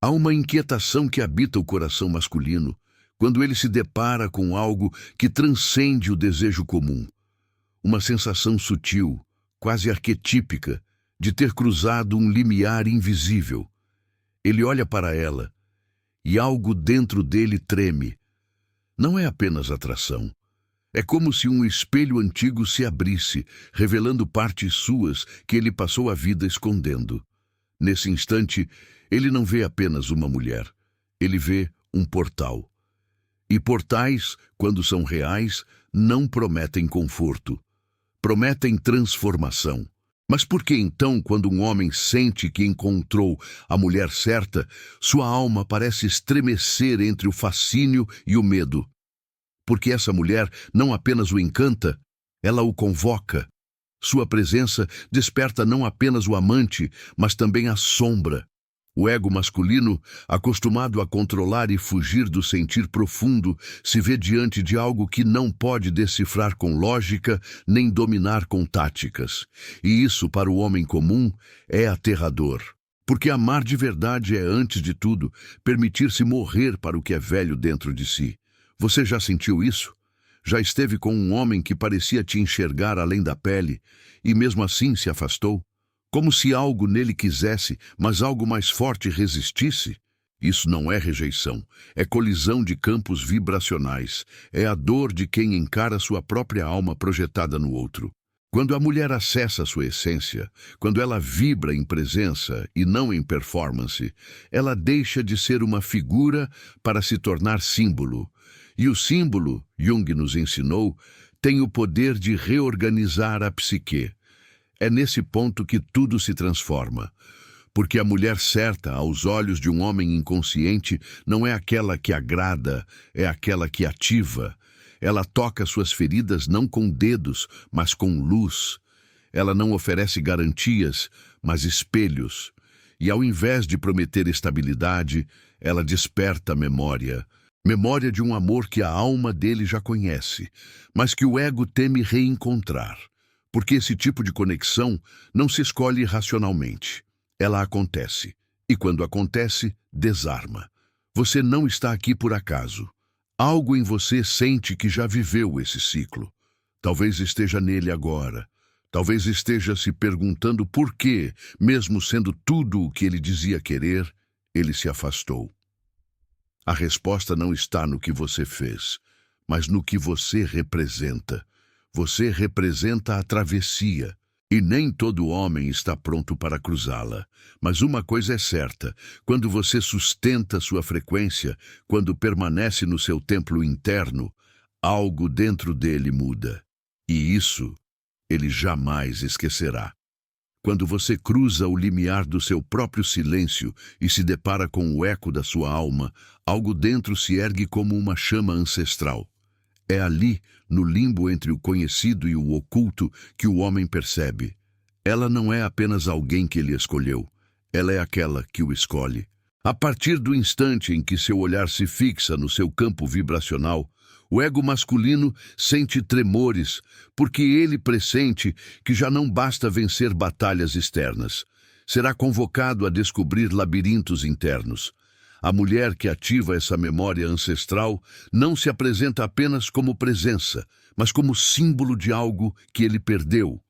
Há uma inquietação que habita o coração masculino quando ele se depara com algo que transcende o desejo comum. Uma sensação sutil, quase arquetípica, de ter cruzado um limiar invisível. Ele olha para ela e algo dentro dele treme. Não é apenas atração. É como se um espelho antigo se abrisse, revelando partes suas que ele passou a vida escondendo. Nesse instante, ele não vê apenas uma mulher. Ele vê um portal. E portais, quando são reais, não prometem conforto. Prometem transformação. Mas por que então, quando um homem sente que encontrou a mulher certa, sua alma parece estremecer entre o fascínio e o medo? Porque essa mulher não apenas o encanta, ela o convoca. Sua presença desperta não apenas o amante, mas também a sombra. O ego masculino, acostumado a controlar e fugir do sentir profundo, se vê diante de algo que não pode decifrar com lógica nem dominar com táticas. E isso, para o homem comum, é aterrador. Porque amar de verdade é, antes de tudo, permitir-se morrer para o que é velho dentro de si. Você já sentiu isso? Já esteve com um homem que parecia te enxergar além da pele e mesmo assim se afastou? Como se algo nele quisesse, mas algo mais forte resistisse? Isso não é rejeição, é colisão de campos vibracionais, é a dor de quem encara sua própria alma projetada no outro. Quando a mulher acessa sua essência, quando ela vibra em presença e não em performance, ela deixa de ser uma figura para se tornar símbolo. E o símbolo, Jung nos ensinou, tem o poder de reorganizar a psique. É nesse ponto que tudo se transforma. Porque a mulher certa, aos olhos de um homem inconsciente, não é aquela que agrada, é aquela que ativa. Ela toca suas feridas não com dedos, mas com luz. Ela não oferece garantias, mas espelhos. E ao invés de prometer estabilidade, ela desperta a memória. Memória de um amor que a alma dele já conhece, mas que o ego teme reencontrar. Porque esse tipo de conexão não se escolhe racionalmente. Ela acontece. E quando acontece, desarma. Você não está aqui por acaso. Algo em você sente que já viveu esse ciclo. Talvez esteja nele agora. Talvez esteja se perguntando por que, mesmo sendo tudo o que ele dizia querer, ele se afastou. A resposta não está no que você fez, mas no que você representa. Você representa a travessia, e nem todo homem está pronto para cruzá-la. Mas uma coisa é certa, quando você sustenta sua frequência, quando permanece no seu templo interno, algo dentro dele muda. E isso ele jamais esquecerá. Quando você cruza o limiar do seu próprio silêncio e se depara com o eco da sua alma, algo dentro se ergue como uma chama ancestral. É ali, no limbo entre o conhecido e o oculto, que o homem percebe. Ela não é apenas alguém que ele escolheu, ela é aquela que o escolhe. A partir do instante em que seu olhar se fixa no seu campo vibracional, o ego masculino sente tremores, porque ele pressente que já não basta vencer batalhas externas. Será convocado a descobrir labirintos internos. A mulher que ativa essa memória ancestral não se apresenta apenas como presença, mas como símbolo de algo que ele perdeu,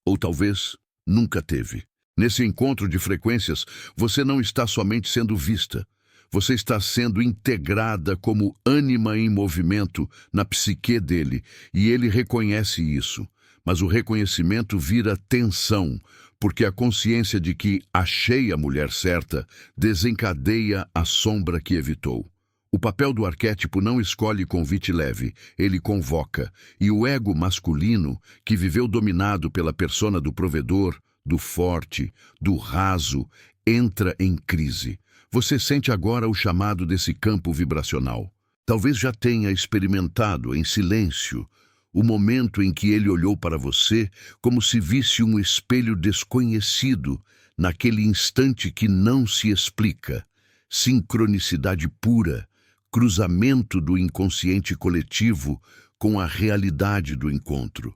ou talvez nunca teve. Nesse encontro de frequências, você não está somente sendo vista, você está sendo integrada como ânima em movimento na psique dele, e ele reconhece isso. Mas o reconhecimento vira tensão, porque a consciência de que achei a mulher certa desencadeia a sombra que evitou. O papel do arquétipo não escolhe convite leve, ele convoca, e o ego masculino, que viveu dominado pela persona do provedor, do forte, do raso, entra em crise. Você sente agora o chamado desse campo vibracional. Talvez já tenha experimentado em silêncio o momento em que ele olhou para você como se visse um espelho desconhecido naquele instante que não se explica. Sincronicidade pura, cruzamento do inconsciente coletivo com a realidade do encontro.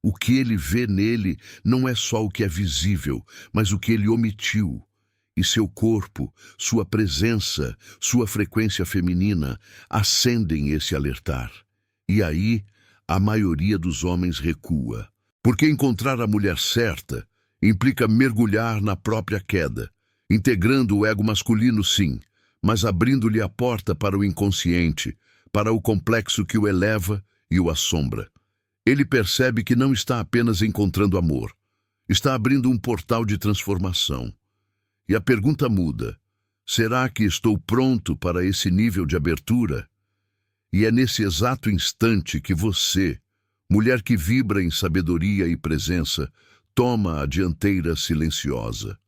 O que ele vê nele não é só o que é visível, mas o que ele omitiu. e seu corpo, sua presença, sua frequência feminina acendem esse alertar. E aí, a maioria dos homens recua. Porque encontrar a mulher certa implica mergulhar na própria queda, integrando o ego masculino, sim, mas abrindo-lhe a porta para o inconsciente, para o complexo que o eleva e o assombra. Ele percebe que não está apenas encontrando amor, está abrindo um portal de transformação. E a pergunta muda: será que estou pronto para esse nível de abertura? E é nesse exato instante que você, mulher que vibra em sabedoria e presença, toma a dianteira silenciosa.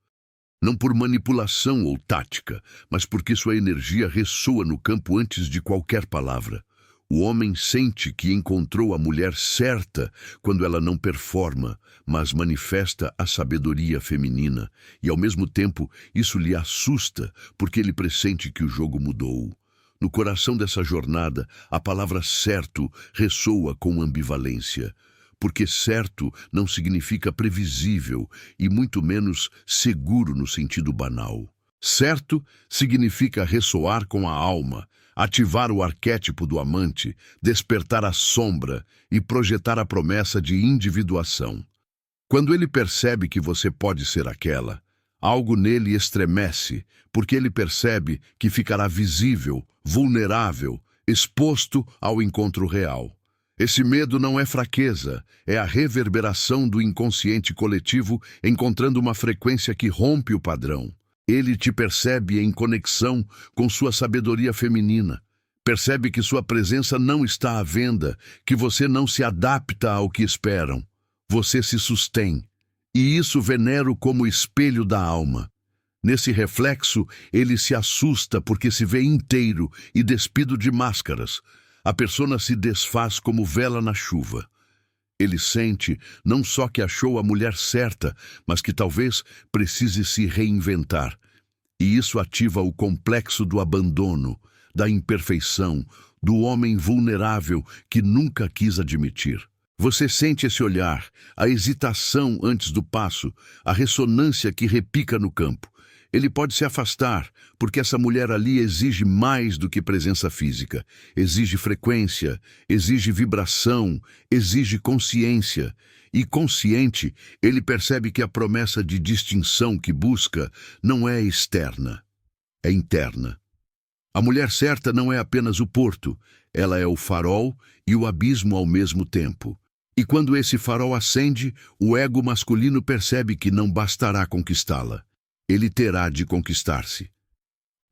Não por manipulação ou tática, mas porque sua energia ressoa no campo antes de qualquer palavra. O homem sente que encontrou a mulher certa quando ela não performa, mas manifesta a sabedoria feminina. E, ao mesmo tempo, isso lhe assusta, porque ele pressente que o jogo mudou. No coração dessa jornada, a palavra certo ressoa com ambivalência. Porque certo não significa previsível e muito menos seguro no sentido banal. Certo significa ressoar com a alma, ativar o arquétipo do amante, despertar a sombra e projetar a promessa de individuação. Quando ele percebe que você pode ser aquela, algo nele estremece, porque ele percebe que ficará visível, vulnerável, exposto ao encontro real. Esse medo não é fraqueza, é a reverberação do inconsciente coletivo encontrando uma frequência que rompe o padrão. Ele te percebe em conexão com sua sabedoria feminina. Percebe que sua presença não está à venda, que você não se adapta ao que esperam. Você se sustém. E isso venero como espelho da alma. Nesse reflexo, ele se assusta porque se vê inteiro e despido de máscaras. A persona se desfaz como vela na chuva. Ele sente não só que achou a mulher certa, mas que talvez precise se reinventar. E isso ativa o complexo do abandono, da imperfeição, do homem vulnerável que nunca quis admitir. Você sente esse olhar, a hesitação antes do passo, a ressonância que repica no campo. Ele pode se afastar, porque essa mulher ali exige mais do que presença física. Exige frequência, exige vibração, exige consciência. E consciente, ele percebe que a promessa de distinção que busca não é externa, é interna. A mulher certa não é apenas o porto, ela é o farol e o abismo ao mesmo tempo. E quando esse farol acende, o ego masculino percebe que não bastará conquistá-la. Ele terá de conquistar-se.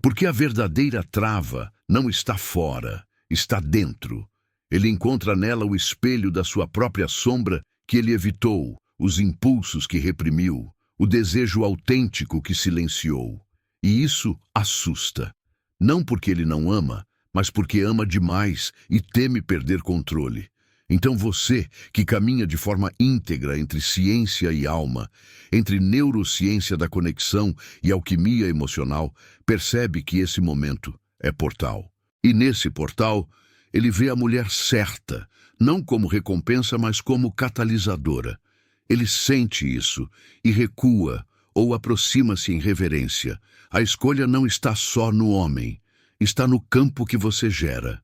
Porque a verdadeira trava não está fora, está dentro. Ele encontra nela o espelho da sua própria sombra que ele evitou, os impulsos que reprimiu, o desejo autêntico que silenciou. E isso assusta. Não porque ele não ama, mas porque ama demais e teme perder controle. Então você, que caminha de forma íntegra entre ciência e alma, entre neurociência da conexão e alquimia emocional, percebe que esse momento é portal. E nesse portal, ele vê a mulher certa, não como recompensa, mas como catalisadora. Ele sente isso e recua ou aproxima-se em reverência. A escolha não está só no homem, está no campo que você gera.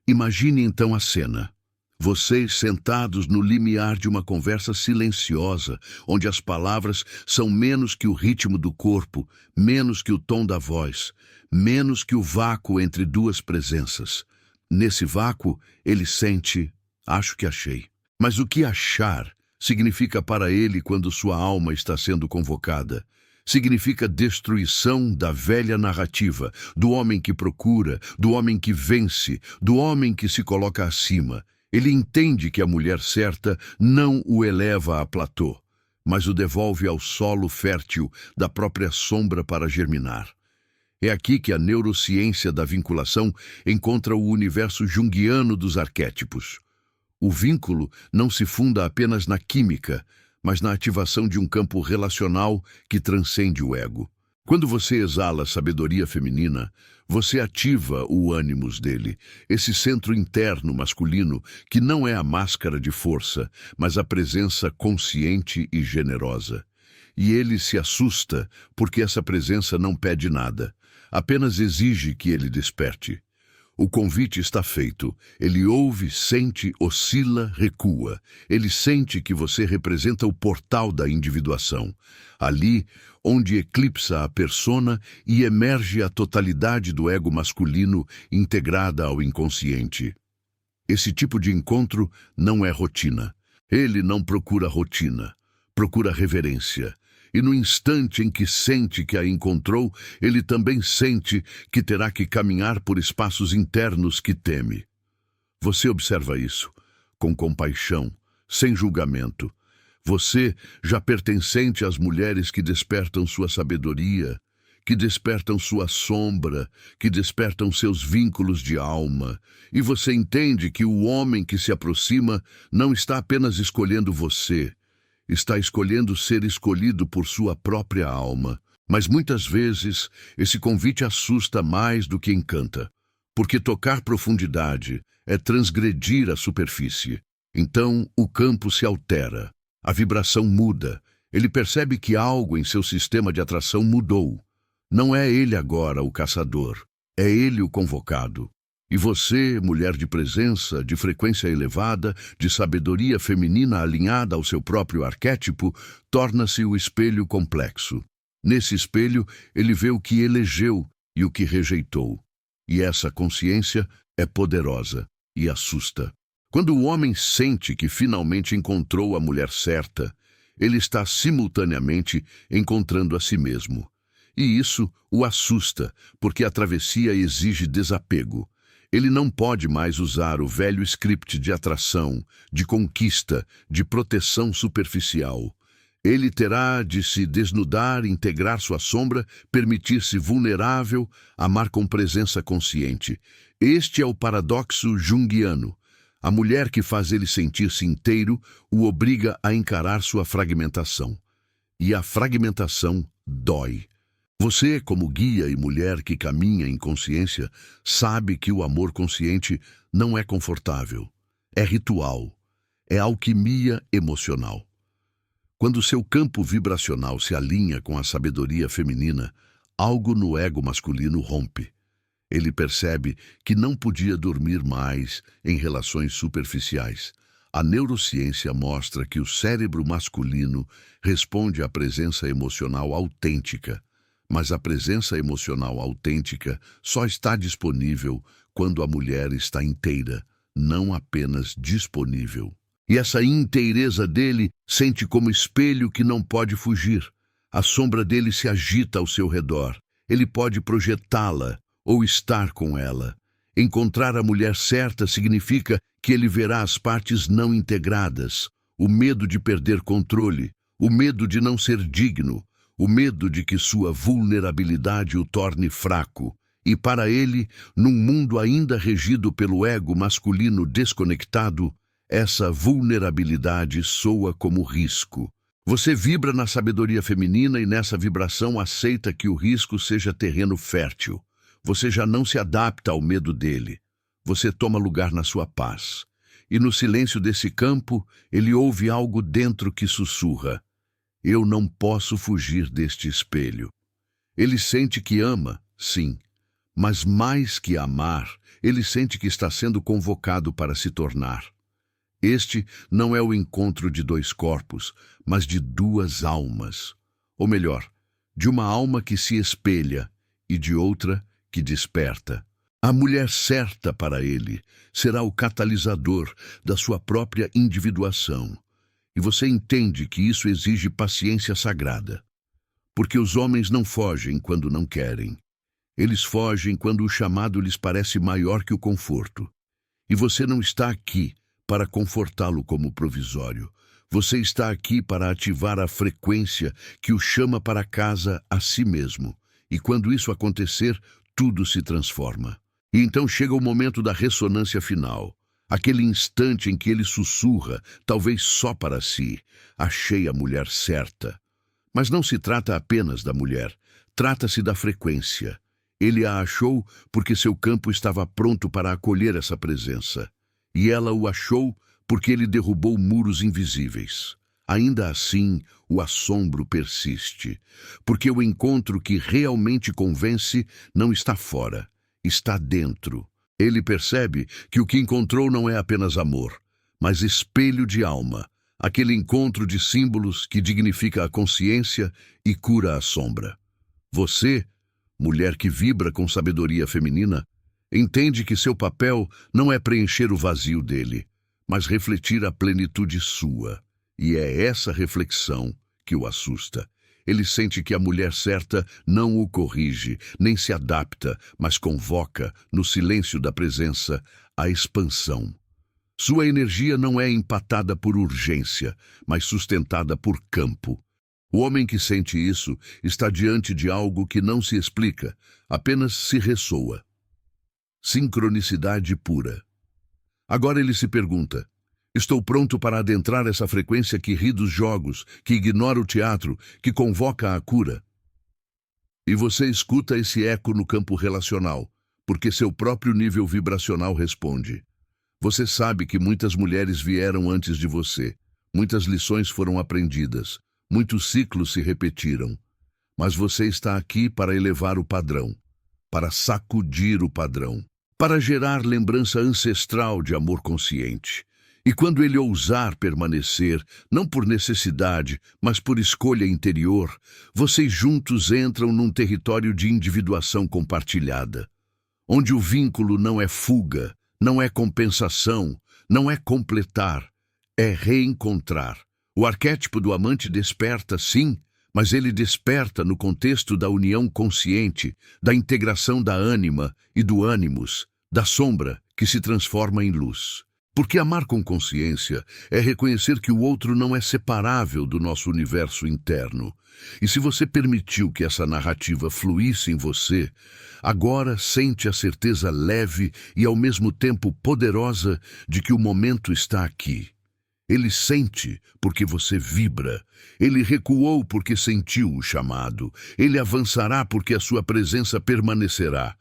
Imagine então a cena. Vocês sentados no limiar de uma conversa silenciosa, onde as palavras são menos que o ritmo do corpo, menos que o tom da voz, menos que o vácuo entre duas presenças. Nesse vácuo, ele sente, acho que achei. Mas o que achar significa para ele quando sua alma está sendo convocada? Significa destruição da velha narrativa, do homem que procura, do homem que vence, do homem que se coloca acima. Ele entende que a mulher certa não o eleva a platô, mas o devolve ao solo fértil da própria sombra para germinar. É aqui que a neurociência da vinculação encontra o universo junguiano dos arquétipos. O vínculo não se funda apenas na química, mas na ativação de um campo relacional que transcende o ego. Quando você exala a sabedoria feminina, você ativa o ânimos dele, esse centro interno masculino que não é a máscara de força, mas a presença consciente e generosa. E ele se assusta porque essa presença não pede nada, apenas exige que ele desperte. O convite está feito. Ele ouve, sente, oscila, recua. Ele sente que você representa o portal da individuação. Ali, onde eclipsa a persona e emerge a totalidade do ego masculino integrada ao inconsciente. Esse tipo de encontro não é rotina. Ele não procura rotina, procura reverência. E no instante em que sente que a encontrou, ele também sente que terá que caminhar por espaços internos que teme. Você observa isso, com compaixão, sem julgamento. Você, já pertencente às mulheres que despertam sua sabedoria, que despertam sua sombra, que despertam seus vínculos de alma. E você entende que o homem que se aproxima não está apenas escolhendo você, está escolhendo ser escolhido por sua própria alma. Mas muitas vezes esse convite assusta mais do que encanta, porque tocar profundidade é transgredir a superfície. Então o campo se altera, a vibração muda, ele percebe que algo em seu sistema de atração mudou. Não é ele agora o caçador, é ele o convocado. E você, mulher de presença, de frequência elevada, de sabedoria feminina alinhada ao seu próprio arquétipo, torna-se o espelho complexo. Nesse espelho, ele vê o que elegeu e o que rejeitou. E essa consciência é poderosa e assusta. Quando o homem sente que finalmente encontrou a mulher certa, ele está simultaneamente encontrando a si mesmo. E isso o assusta, porque a travessia exige desapego. Ele não pode mais usar o velho script de atração, de conquista, de proteção superficial. Ele terá de se desnudar, integrar sua sombra, permitir-se vulnerável, amar com presença consciente. Este é o paradoxo junguiano. A mulher que faz ele sentir-se inteiro o obriga a encarar sua fragmentação. E a fragmentação dói. Você, como guia e mulher que caminha em consciência, sabe que o amor consciente não é confortável. É ritual. É alquimia emocional. Quando seu campo vibracional se alinha com a sabedoria feminina, algo no ego masculino rompe. Ele percebe que não podia dormir mais em relações superficiais. A neurociência mostra que o cérebro masculino responde à presença emocional autêntica. Mas a presença emocional autêntica só está disponível quando a mulher está inteira, não apenas disponível. E essa inteireza dele sente como espelho que não pode fugir. A sombra dele se agita ao seu redor. Ele pode projetá-la ou estar com ela. Encontrar a mulher certa significa que ele verá as partes não integradas, o medo de perder controle, o medo de não ser digno, o medo de que sua vulnerabilidade o torne fraco. E para ele, num mundo ainda regido pelo ego masculino desconectado, essa vulnerabilidade soa como risco. Você vibra na sabedoria feminina e nessa vibração aceita que o risco seja terreno fértil. Você já não se adapta ao medo dele. Você toma lugar na sua paz. E no silêncio desse campo, ele ouve algo dentro que sussurra: eu não posso fugir deste espelho. Ele sente que ama, sim, mas mais que amar, ele sente que está sendo convocado para se tornar. Este não é o encontro de dois corpos, mas de duas almas. Ou melhor, de uma alma que se espelha e de outra que desperta. A mulher certa para ele será o catalisador da sua própria individuação. E você entende que isso exige paciência sagrada. Porque os homens não fogem quando não querem. Eles fogem quando o chamado lhes parece maior que o conforto. E você não está aqui para confortá-lo como provisório. Você está aqui para ativar a frequência que o chama para casa a si mesmo. E quando isso acontecer, tudo se transforma. E então chega o momento da ressonância final. Aquele instante em que ele sussurra, talvez só para si: achei a mulher certa. Mas não se trata apenas da mulher, trata-se da frequência. Ele a achou porque seu campo estava pronto para acolher essa presença. E ela o achou porque ele derrubou muros invisíveis. ainda assim o assombro persiste, porque o encontro que realmente convence não está fora, está dentro. Ele percebe que o que encontrou não é apenas amor, mas espelho de alma, aquele encontro de símbolos que dignifica a consciência e cura a sombra. Você, mulher que vibra com sabedoria feminina, entende que seu papel não é preencher o vazio dele, mas refletir a plenitude sua. E é essa reflexão que o assusta. Ele sente que a mulher certa não o corrige, nem se adapta, mas convoca, no silêncio da presença, a expansão. Sua energia não é empatada por urgência, mas sustentada por campo. O homem que sente isso está diante de algo que não se explica, apenas se ressoa. Sincronicidade pura. Agora ele se pergunta: estou pronto para adentrar essa frequência que ri dos jogos, que ignora o teatro, que convoca a cura? E você escuta esse eco no campo relacional, porque seu próprio nível vibracional responde. Você sabe que muitas mulheres vieram antes de você, muitas lições foram aprendidas, muitos ciclos se repetiram. Mas você está aqui para elevar o padrão, para sacudir o padrão, para gerar lembrança ancestral de amor consciente. E quando ele ousar permanecer, não por necessidade, mas por escolha interior, vocês juntos entram num território de individuação compartilhada, onde o vínculo não é fuga, não é compensação, não é completar, é reencontrar. O arquétipo do amante desperta, sim, mas ele desperta no contexto da união consciente, da integração da ânima e do ânimos, da sombra que se transforma em luz. Porque amar com consciência é reconhecer que o outro não é separável do nosso universo interno. E se você permitiu que essa narrativa fluísse em você, agora sente a certeza leve e ao mesmo tempo poderosa de que o momento está aqui. Ele sente porque você vibra. Ele recuou porque sentiu o chamado. Ele avançará porque a sua presença permanecerá.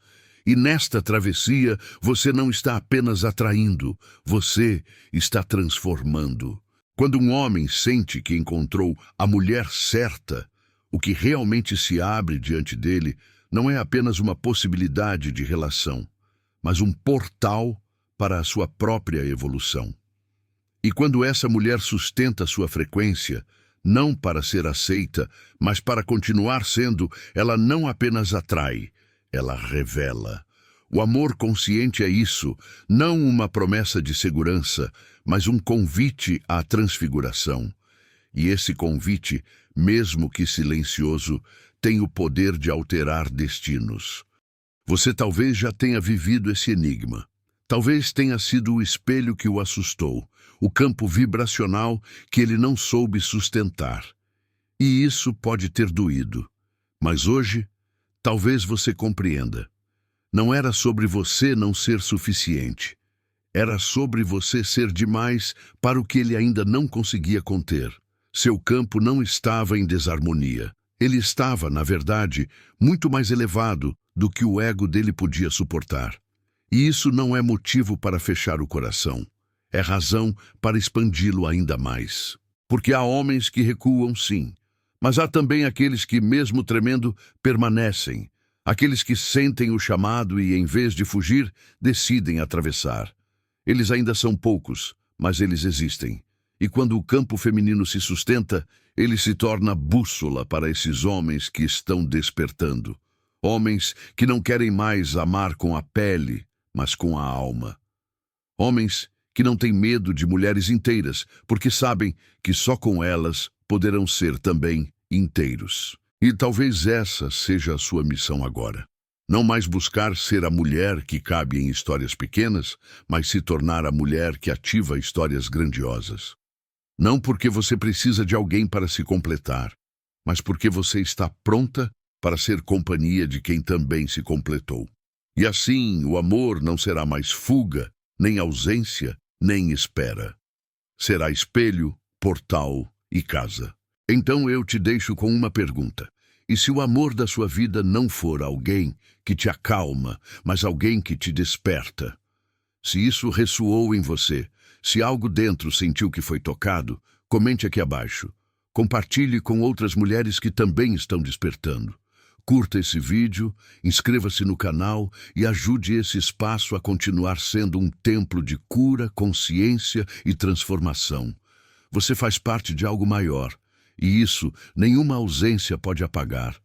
E nesta travessia, você não está apenas atraindo, você está transformando. Quando um homem sente que encontrou a mulher certa, o que realmente se abre diante dele não é apenas uma possibilidade de relação, mas um portal para a sua própria evolução. E quando essa mulher sustenta sua frequência, não para ser aceita, mas para continuar sendo, ela não apenas atrai, ela revela. O amor consciente é isso, não uma promessa de segurança, mas um convite à transfiguração. E esse convite, mesmo que silencioso, tem o poder de alterar destinos. Você talvez já tenha vivido esse enigma. Talvez tenha sido o espelho que o assustou, o campo vibracional que ele não soube sustentar. E isso pode ter doído. Mas hoje, talvez você compreenda. Não era sobre você não ser suficiente. Era sobre você ser demais para o que ele ainda não conseguia conter. Seu campo não estava em desarmonia. Ele estava, na verdade, muito mais elevado do que o ego dele podia suportar. E isso não é motivo para fechar o coração. É razão para expandi-lo ainda mais. Porque há homens que recuam, sim. Mas há também aqueles que, mesmo tremendo, permanecem. Aqueles que sentem o chamado e, em vez de fugir, decidem atravessar. Eles ainda são poucos, mas eles existem. E quando o campo feminino se sustenta, ele se torna bússola para esses homens que estão despertando. Homens que não querem mais amar com a pele, mas com a alma. Homens que não têm medo de mulheres inteiras, porque sabem que só com elas poderão ser também inteiros. E talvez essa seja a sua missão agora. Não mais buscar ser a mulher que cabe em histórias pequenas, mas se tornar a mulher que ativa histórias grandiosas. Não porque você precisa de alguém para se completar, mas porque você está pronta para ser companhia de quem também se completou. E assim, o amor não será mais fuga, nem ausência, nem espera. Será espelho, portal e casa. Então eu te deixo com uma pergunta. E se o amor da sua vida não for alguém que te acalma, mas alguém que te desperta? Se isso ressoou em você, se algo dentro sentiu que foi tocado, Comente aqui abaixo. Compartilhe com outras mulheres que também estão despertando. Curta esse vídeo, inscreva-se no canal e ajude esse espaço a continuar sendo um templo de cura, consciência e transformação. Você faz parte de algo maior, e isso nenhuma ausência pode apagar.